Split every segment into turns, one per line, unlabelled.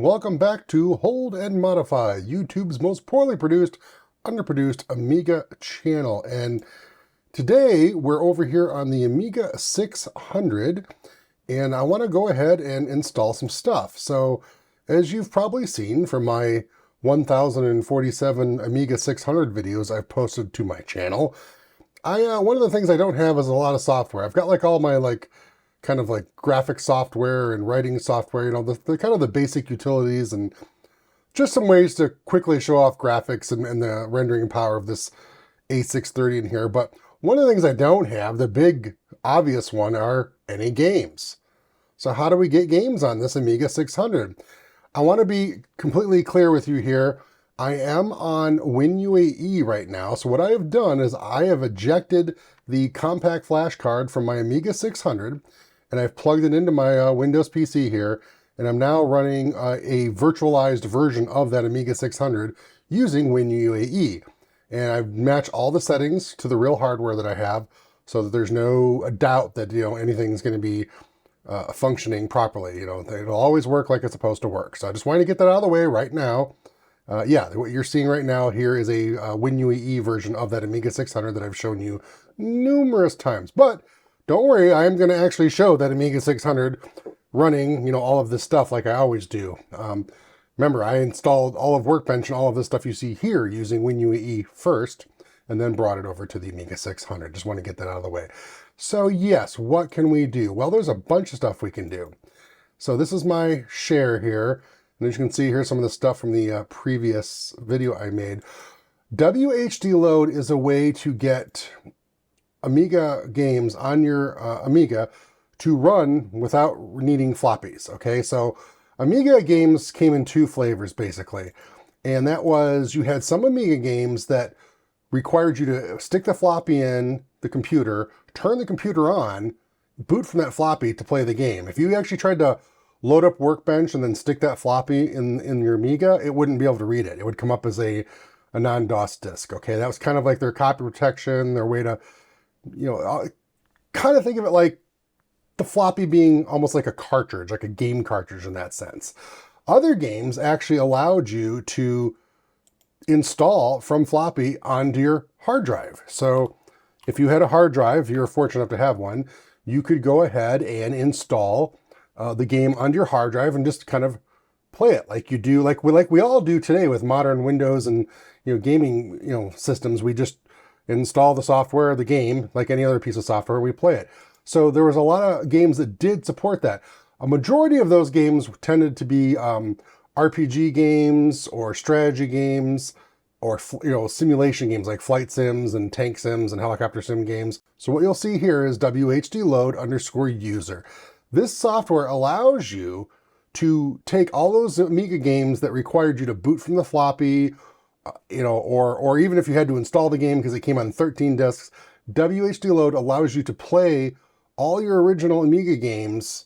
welcome back to Hold and Modify, YouTube's most poorly produced, underproduced Amiga channel. And today we're over here on the Amiga 600, and I want to go ahead and install some stuff. So as you've probably seen from my 1047 Amiga 600 videos I've posted to my channel, one of the things I don't have is a lot of software. I've got all my kind of graphic software and writing software, the kind of the basic utilities and just some ways to quickly show off graphics and the rendering power of this A630 in here. But one of the things I don't have, the big obvious one, are any games. So how do we get games on this Amiga 600? I want to be completely clear with you here. I am on WinUAE right now. So what I have done is I have ejected the compact flash card from my Amiga 600, and I've plugged it into my Windows PC here, and I'm now running a virtualized version of that Amiga 600 using WinUAE. And I've matched all the settings to the real hardware that I have so that there's no doubt that anything's going to be functioning properly. It'll always work like it's supposed to work. So I just wanted to get that out of the way right now. Yeah, what you're seeing right now here is a WinUAE version of that Amiga 600 that I've shown you numerous times. But don't worry, I am going to actually show that Amiga 600 running, all of this stuff like I always do. Remember, I installed all of Workbench and all of this stuff you see here using WinUAE first, and then brought it over to the Amiga 600. Just want to get that out of the way. So yes, what can we do? Well, there's a bunch of stuff we can do. So this is my share here. And as you can see, here's some of the stuff from the previous video I made. WHD load is a way to get Amiga games on your Amiga to run without needing floppies, okay? So Amiga games came in two flavors, basically. And that was, you had some Amiga games that required you to stick the floppy in the computer, turn the computer on, boot from that floppy to play the game. If you actually tried to load up Workbench and then stick that floppy in your Amiga, it wouldn't be able to read it. It would come up as a non-DOS disk, okay? That was kind of like their copy protection, their way to, kind of think of it like the floppy being almost like a cartridge, like a game cartridge in that sense. Other games actually allowed you to install from floppy onto your hard drive. So if you had a hard drive, you're fortunate enough to have one, you could go ahead and install the game onto your hard drive and just kind of play it like you do, like we all do today with modern Windows and gaming systems. We just install the software, the game, like any other piece of software, we play it. So there was a lot of games that did support that. A majority of those games tended to be RPG games or strategy games or simulation games like flight sims and tank sims and helicopter sim games. So what you'll see here is WHD load _user. This software allows you to take all those Amiga games that required you to boot from the floppy, or even if you had to install the game because it came on 13 disks, WHD load allows you to play all your original Amiga games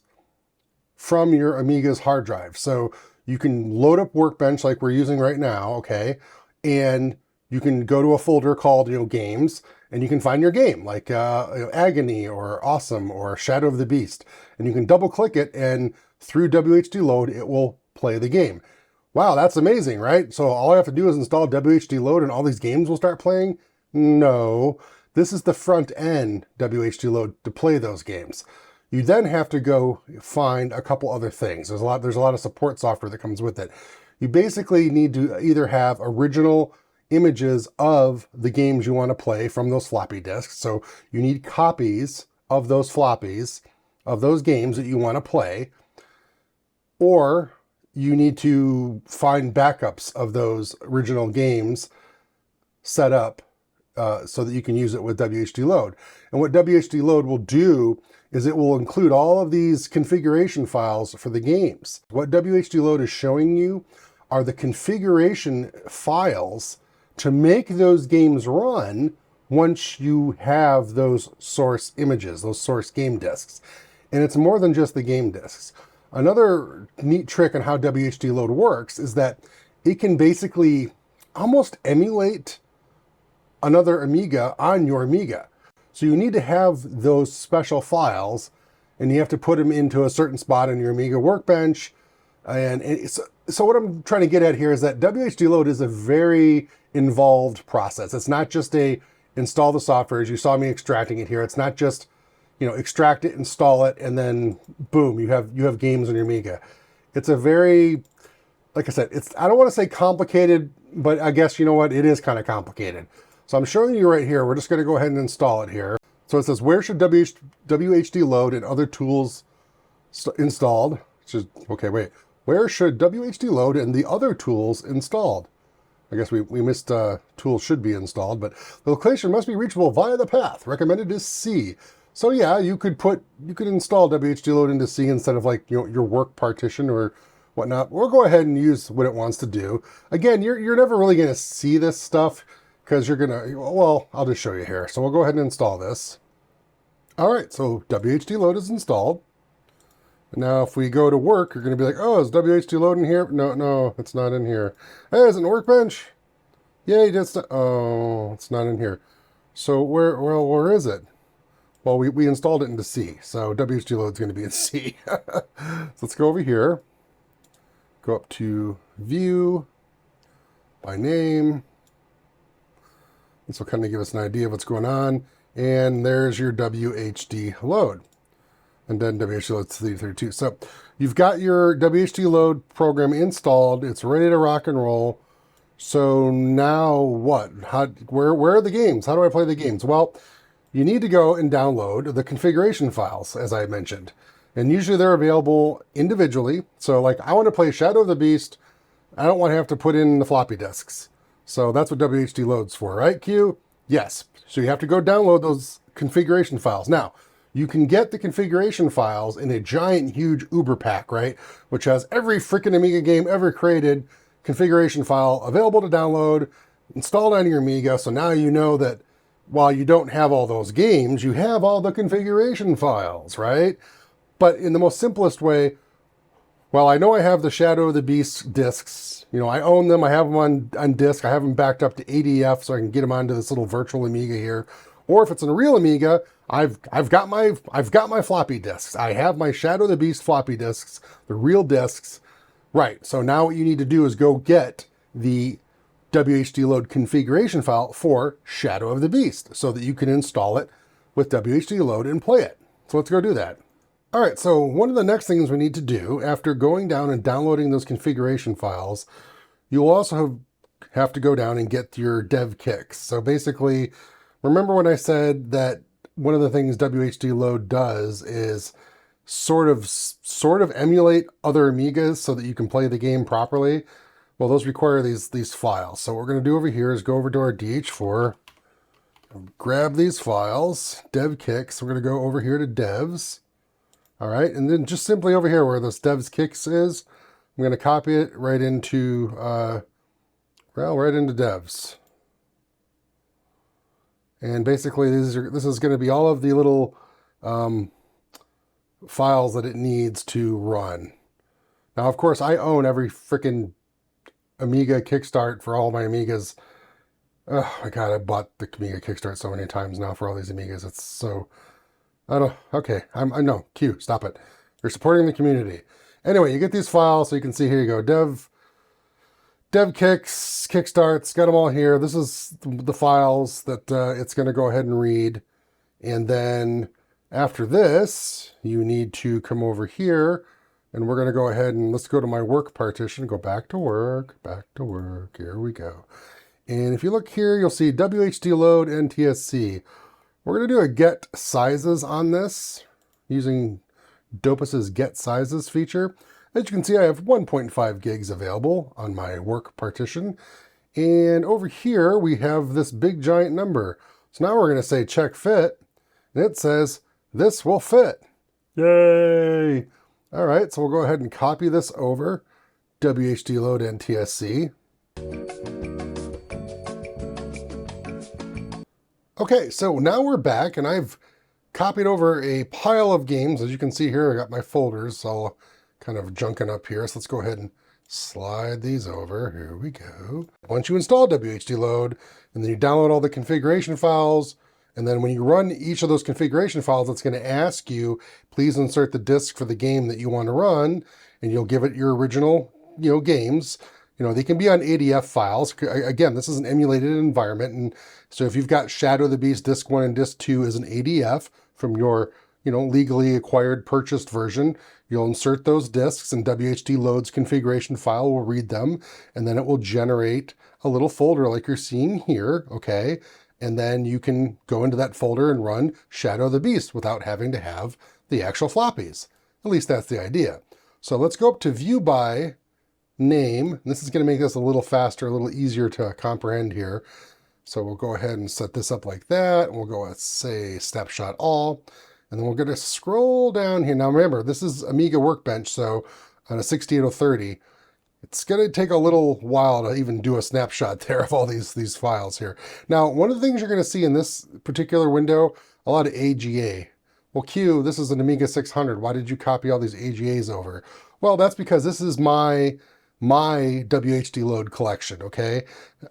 from your Amiga's hard drive. So you can load up Workbench like we're using right now, okay? And you can go to a folder called, games, and you can find your game, like Agony or Awesome or Shadow of the Beast. And you can double click it, and through WHD load, it will play the game. Wow, that's amazing, right? So all I have to do is install WHD load and all these games will start playing? No, this is the front end WHD load to play those games. You then have to go find a couple other things. There's a lot of support software that comes with it. You basically need to either have original images of the games you want to play from those floppy disks. So you need copies of those floppies of those games that you want to play, or you need to find backups of those original games set up so that you can use it with WHD load. And what WHD load will do is it will include all of these configuration files for the games. What WHD load is showing you are the configuration files to make those games run once you have those source images, those source game disks. And it's more than just the game disks. Another neat trick on how WHD load works is that it can basically almost emulate another Amiga on your Amiga. So you need to have those special files, and you have to put them into a certain spot in your Amiga Workbench, So what I'm trying to get at here is that WHD load is a very involved process. It's not just a install the software, as you saw me extracting it here. It's not just, extract it, install it, and then boom, you have games on your Amiga. It's a very, like I said, I don't want to say complicated, but I guess you know what, it is kind of complicated. So I'm showing you right here. We're just going to go ahead and install it here. So it says, where should WHD load and other tools installed? Okay, wait. Where should WHD load and the other tools installed? I guess we missed tools should be installed, but the location must be reachable via the path. Recommended is C. So yeah, you could install WHD load into C instead of like your work partition or whatnot. We'll go ahead and use what it wants to do. Again, you're never really going to see this stuff because well, I'll just show you here. So we'll go ahead and install this. All right, so WHD load is installed. Now, if we go to work, you're going to be like, oh, is WHD load in here? No, it's not in here. Hey, is it in Workbench? Yay, oh, it's not in here. So where is it? Well, we installed it into C, so WHD load is going to be in C. So let's go over here. Go up to View, by name. This will kind of give us an idea of what's going on. And there's your WHD load. And then WHD load 332. So you've got your WHD load program installed. It's ready to rock and roll. So now what? Where are the games? How do I play the games? Well, you need to go and download the configuration files, as I mentioned. And usually they're available individually. So like I want to play Shadow of the Beast. I don't want to have to put in the floppy disks. So that's what WHD load's for, right, Q? Yes. So you have to go download those configuration files. Now, you can get the configuration files in a giant, huge Uber pack, right? Which has every freaking Amiga game ever created, configuration file available to download, installed on your Amiga. So now you know that while you don't have all those games, you have all the configuration files, right? But in the most simplest way, well, I know I have the Shadow of the Beast discs. I own them. I have them on disk. I have them backed up to ADF so I can get them onto this little virtual Amiga here. Or if it's in a real Amiga, I've got my floppy disks. I have my Shadow of the Beast floppy disks, the real disks. Right. So now what you need to do is go get the WHD load configuration file for Shadow of the Beast so that you can install it with WHD load and play it. So let's go do that. All right, so one of the next things we need to do after going down and downloading those configuration files, you'll also have to go down and get your dev kicks. So basically, remember when I said that one of the things WHD load does is sort of emulate other Amigas so that you can play the game properly? Well, those require these files. So what we're going to do over here is go over to our DH4, grab these files, dev kicks. We're going to go over here to devs. All right, and then just simply over here where this devs kicks is, I'm going to copy it right into, right into devs. And basically this is going to be all of the little files that it needs to run. Now, of course, I own every freaking Amiga Kickstart for all my Amigas. Oh my God, I bought the Amiga Kickstart so many times now for all these Amigas. It's so... okay, I know, Q, stop it. You're supporting the community. Anyway, you get these files, so you can see here you go, dev kicks, kickstarts, got them all here. This is the files that it's going to go ahead and read. And then after this, you need to come over here, and we're going to go ahead and let's go to my work partition, go back to work, here we go. And if you look here, you'll see WHD load NTSC. We're going to do a get sizes on this using Dopus's get sizes feature. As you can see, I have 1.5 gigs available on my work partition. And over here, we have this big giant number. So now we're going to say check fit, and it says this will fit. Yay! All right, so we'll go ahead and copy this over, WHD load NTSC. Okay, so now we're back, and I've copied over a pile of games. As you can see here, I got my folders all kind of junking up here. So let's go ahead and slide these over. Here we go. Once you install WHD load, and then you download all the configuration files, and then when you run each of those configuration files, it's going to ask you, please insert the disk for the game that you want to run. and you'll give it your original, games. They can be on ADF files. Again, this is an emulated environment, and so if you've got Shadow of the Beast Disc 1 and Disc 2 as an ADF from your, legally acquired purchased version, you'll insert those discs, and WHD loads configuration file will read them, and then it will generate a little folder like you're seeing here, okay? And then you can go into that folder and run Shadow of the Beast without having to have the actual floppies. At least that's the idea. So let's go up to View by Name. This is going to make this a little faster, a little easier to comprehend here. So we'll go ahead and set this up like that. And we'll go with, say, Snapshot All. And then we're going to scroll down here. Now remember, this is Amiga Workbench, so on a 68030, it's going to take a little while to even do a snapshot there of all these files here. Now, one of the things you're going to see in this particular window, a lot of AGA. Well, Q, this is an Amiga 600. Why did you copy all these AGAs over? Well, that's because this is my WHD load collection, okay?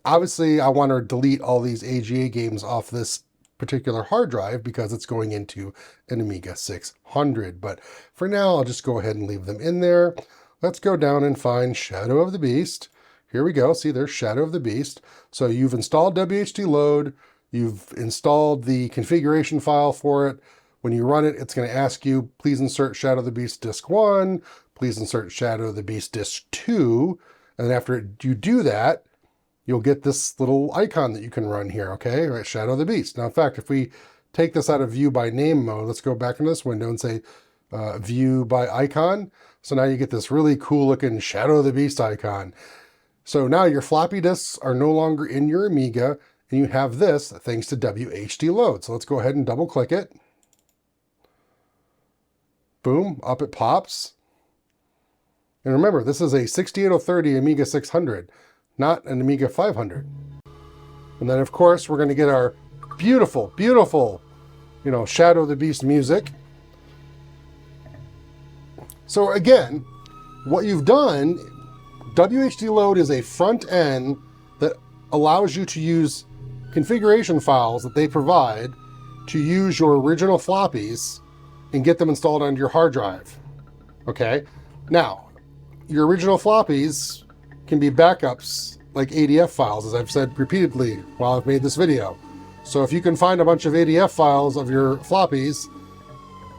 Obviously, I want to delete all these AGA games off this particular hard drive because it's going into an Amiga 600. But for now, I'll just go ahead and leave them in there. Let's go down and find Shadow of the Beast. Here we go. See, there's Shadow of the Beast. So you've installed WHD load. You've installed the configuration file for it. When you run it, it's going to ask you, please insert Shadow of the Beast Disc 1. Please insert Shadow of the Beast Disc 2. And then after you do that, you'll get this little icon that you can run here, okay? Right, Shadow of the Beast. Now, in fact, if we take this out of View by Name mode, let's go back into this window and say View by Icon. So now you get this really cool looking Shadow of the Beast icon. So now your floppy disks are no longer in your Amiga, and you have this thanks to WHD load. So let's go ahead and double click it. Boom, up it pops. And remember, this is a 68030 Amiga 600, not an Amiga 500. And then, of course, we're going to get our beautiful, beautiful, Shadow of the Beast music. So again, what you've done, WHD load is a front end that allows you to use configuration files that they provide to use your original floppies and get them installed onto your hard drive. Okay? Now, your original floppies can be backups like ADF files, as I've said repeatedly while I've made this video. So if you can find a bunch of ADF files of your floppies,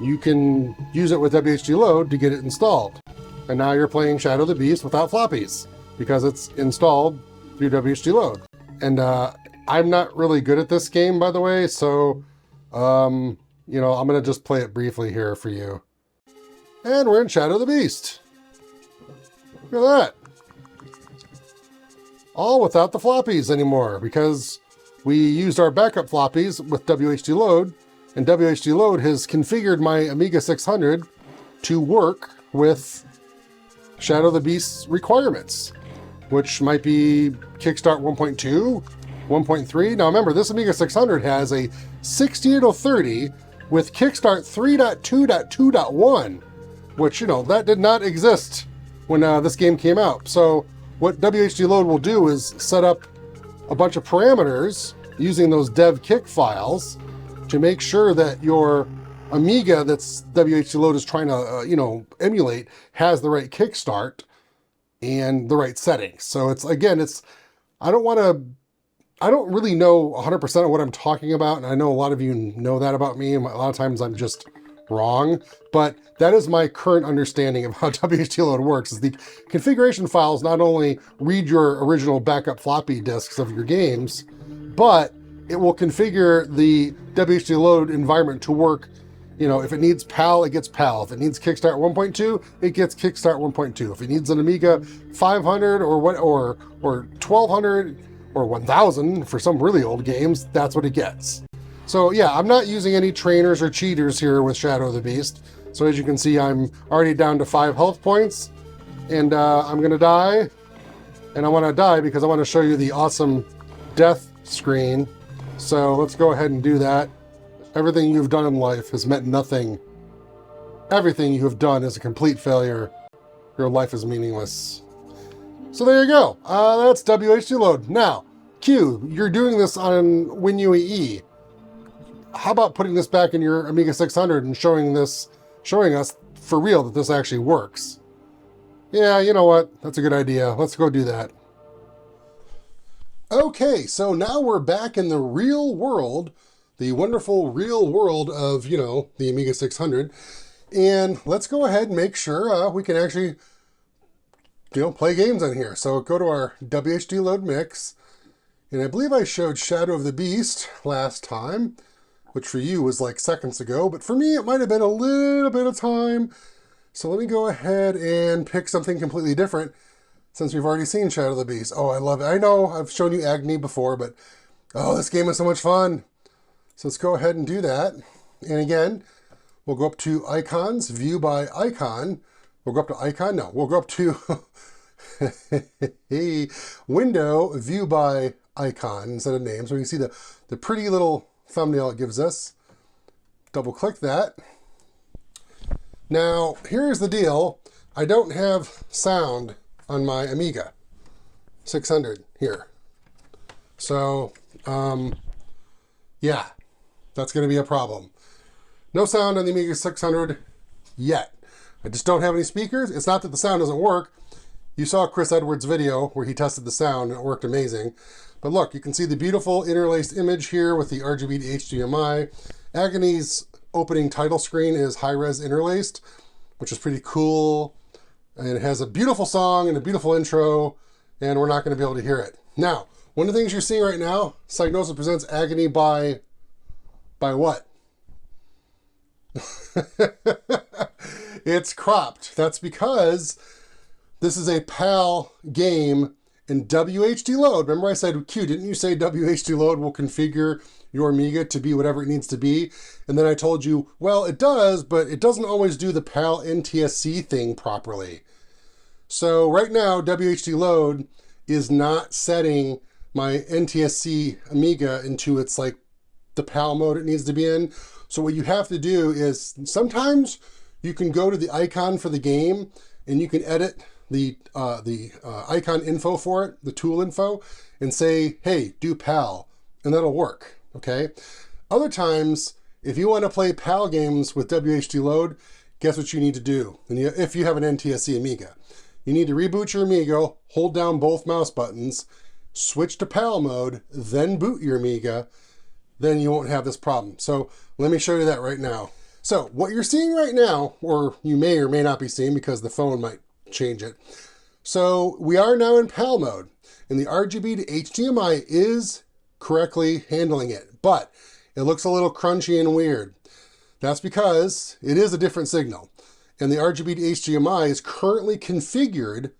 you can use it with WHD load to get it installed. And now you're playing Shadow of the Beast without floppies because it's installed through WHD load. And I'm not really good at this game, by the way, so I'm going to just play it briefly here for you. And we're in Shadow of the Beast. Look at that. All without the floppies anymore because we used our backup floppies with WHD load, and WHD load has configured my Amiga 600 to work with Shadow of the Beast's requirements, which might be Kickstart 1.2, 1.3. Now remember, this Amiga 600 has a 68030 with Kickstart 3.2.2.1, which, that did not exist when this game came out. So what WHD load will do is set up a bunch of parameters using those dev kick files to make sure that your Amiga that's WHD load is trying to, emulate has the right kickstart and the right settings. So I don't really know 100% of what I'm talking about. And I know a lot of you know that about me. And a lot of times I'm just wrong, but that is my current understanding of how WHD load works. Is the configuration files not only read your original backup floppy disks of your games, but it will configure the WHD load environment to work. If it needs PAL, it gets PAL. If it needs Kickstart 1.2, it gets Kickstart 1.2. If it needs an Amiga 500 or 1200 or 1000 for some really old games, that's what it gets. So yeah, I'm not using any trainers or cheaters here with Shadow of the Beast. So as you can see, I'm already down to 5 health points, and I'm gonna die. And I wanna die because I wanna show you the awesome death screen. So let's go ahead and do that. Everything you've done in life has meant nothing. Everything you have done is a complete failure. Your life is meaningless. So there you go. That's WHD load. Now, Q, you're doing this on WinUAE. How about putting this back in your Amiga 600 and showing us for real that this actually works? Yeah, you know what? That's a good idea. Let's go do that. Okay, so now we're back in the real world, the wonderful real world of, the Amiga 600. And let's go ahead and make sure we can actually, play games on here. So go to our WHD Load Mix. And I believe I showed Shadow of the Beast last time, which for you was like seconds ago. But for me, it might have been a little bit of time. So let me go ahead and pick something completely different since we've already seen Shadow of the Beast. Oh, I love it. I know I've shown you Agony before, but oh, this game is so much fun. So let's go ahead and do that. And again, we'll go up to Icons, View by Icon. We'll go up to Icon. No, we'll go up to Window, View by Icon instead of name. So you can see the pretty little thumbnail it gives us. Double click that. Now, here's the deal. I don't have sound on my Amiga 600 here. So, yeah, that's going to be a problem. No sound on the Amiga 600 yet. I just don't have any speakers. It's not that the sound doesn't work. You saw Chris Edwards' video where he tested the sound and it worked amazing. But look, you can see the beautiful interlaced image here with the RGB to HDMI. Agony's opening title screen is high-res interlaced, which is pretty cool. And it has a beautiful song and a beautiful intro, and we're not going to be able to hear it. Now, one of the things you're seeing right now, Psygnosis presents Agony by what? It's cropped. That's because this is a PAL game in WHD Load. Remember I said, Q, didn't you say WHD Load will configure your Amiga to be whatever it needs to be? And then I told you, well, it does, but it doesn't always do the PAL NTSC thing properly. So right now, WHD Load is not setting my NTSC Amiga into its like the PAL mode it needs to be in. So what you have to do is sometimes you can go to the icon for the game and you can edit the icon info for it, the tool info, and say, hey, do PAL, and that'll work, okay? Other times, if you want to play PAL games with WHD Load, guess what you need to do? And if you have an NTSC Amiga, you need to reboot your Amiga, hold down both mouse buttons, switch to PAL mode, then boot your Amiga, then you won't have this problem. So let me show you that right now. So what you're seeing right now, or you may or may not be seeing because the phone might change it. So we are now in PAL mode, and the RGB to HDMI is correctly handling it, but it looks a little crunchy and weird. That's because it is a different signal, and the RGB to HDMI is currently configured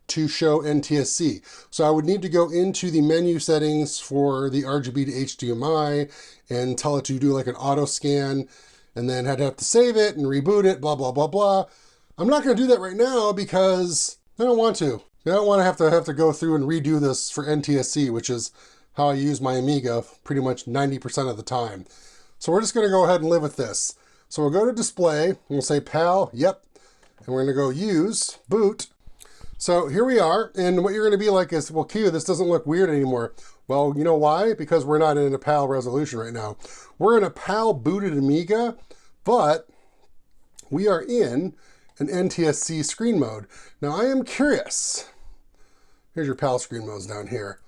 to show NTSC. So I would need to go into the menu settings for the RGB to HDMI and tell it to do like an auto scan, and then I'd have to save it and reboot it, blah, blah, blah, blah. I'm not going to do that right now because I don't want to. I don't want to have to go through and redo this for NTSC, which is how I use my Amiga pretty much 90% of the time. So we're just going to go ahead and live with this. So we'll go to display, and we'll say PAL, yep, and we're going to go use, boot. So here we are, and what you're going to be like is, well, Q, this doesn't look weird anymore. Well, you know why? Because we're not in a PAL resolution right now. We're in a PAL booted Amiga, but we are in an NTSC screen mode. Now I am curious. Here's your PAL screen modes down here.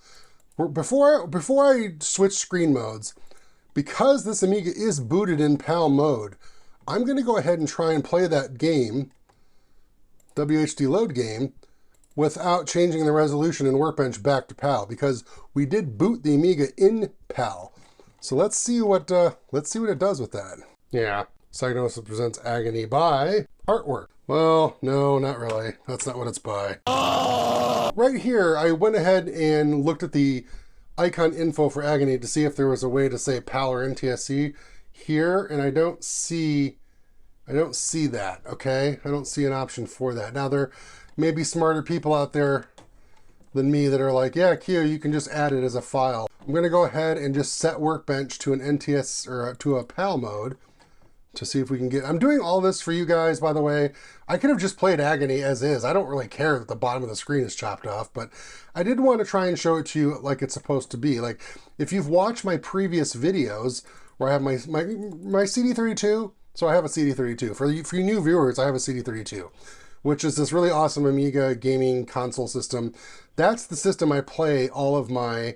Before I switch screen modes, because this Amiga is booted in PAL mode, I'm going to go ahead and try and play that game, WHD Load game, without changing the resolution in Workbench back to PAL, because we did boot the Amiga in PAL. So let's see what it does with that. Yeah, Psygnosis presents Agony by Artwork. Well, no, not really. That's not what it's by. Right here, I went ahead and looked at the icon info for Agony to see if there was a way to say PAL or NTSC here, and I don't see that, okay? I don't see an option for that. Now, there may be smarter people out there than me that are like, yeah, Q, you can just add it as a file. I'm going to go ahead and just set Workbench to an NTS or to a PAL mode to see if we can get. I'm doing all this for you guys, by the way. I could have just played Agony as is. I don't really care that the bottom of the screen is chopped off, but I did want to try and show it to you like it's supposed to be. Like, if you've watched my previous videos where I have my CD32, so I have a CD32. For you new viewers, I have a CD32. which is this really awesome Amiga gaming console system. That's the system I play all of my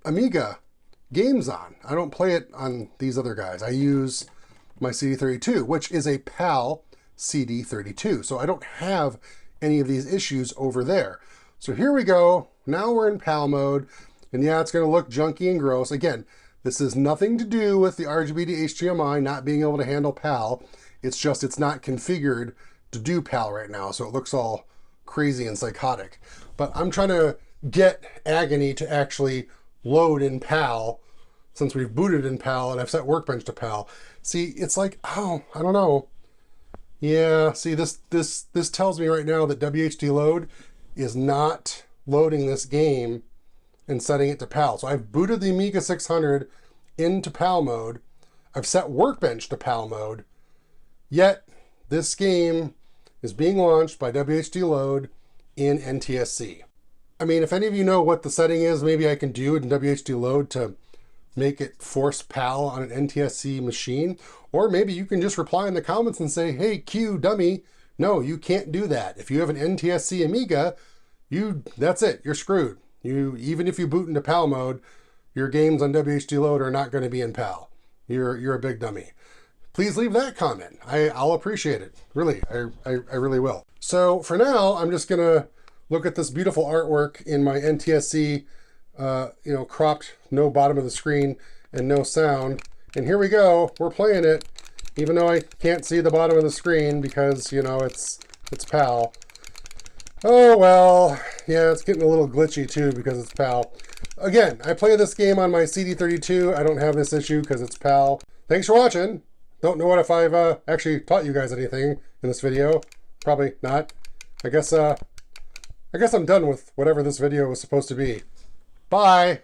Amiga games on. I don't play it on these other guys. I use my CD32, which is a PAL CD32. So I don't have any of these issues over there. So here we go. Now we're in PAL mode. And yeah, it's going to look junky and gross. Again, this has nothing to do with the RGB to HDMI not being able to handle PAL. It's just it's not configured to do PAL right now. So it looks all crazy and psychotic. But I'm trying to get Agony to actually load in PAL since we've booted in PAL and I've set Workbench to PAL. See, it's like, oh, I don't know. Yeah, see, this tells me right now that WHD load is not loading this game and setting it to PAL. So I've booted the Amiga 600 into PAL mode. I've set Workbench to PAL mode. Yet this game is being launched by WHD load in NTSC. I mean, if any of you know what the setting is, maybe I can do it in WHD load to make it force PAL on an NTSC machine. Or maybe you can just reply in the comments and say, hey, Q dummy, no, you can't do that. If you have an NTSC Amiga, that's it, you're screwed. Even if you boot into PAL mode, your games on WHD load are not going to be in PAL. You're a big dummy. Please leave that comment. I'll appreciate it. Really, I really will. So for now, I'm just gonna look at this beautiful artwork in my NTSC, cropped, no bottom of the screen and no sound. And here we go. We're playing it, even though I can't see the bottom of the screen because it's PAL. Oh, well, yeah, it's getting a little glitchy too because it's PAL. Again, I play this game on my CD32. I don't have this issue because it's PAL. Thanks for watching. Don't know if I've actually taught you guys anything in this video. Probably not. I guess I'm done with whatever this video was supposed to be. Bye!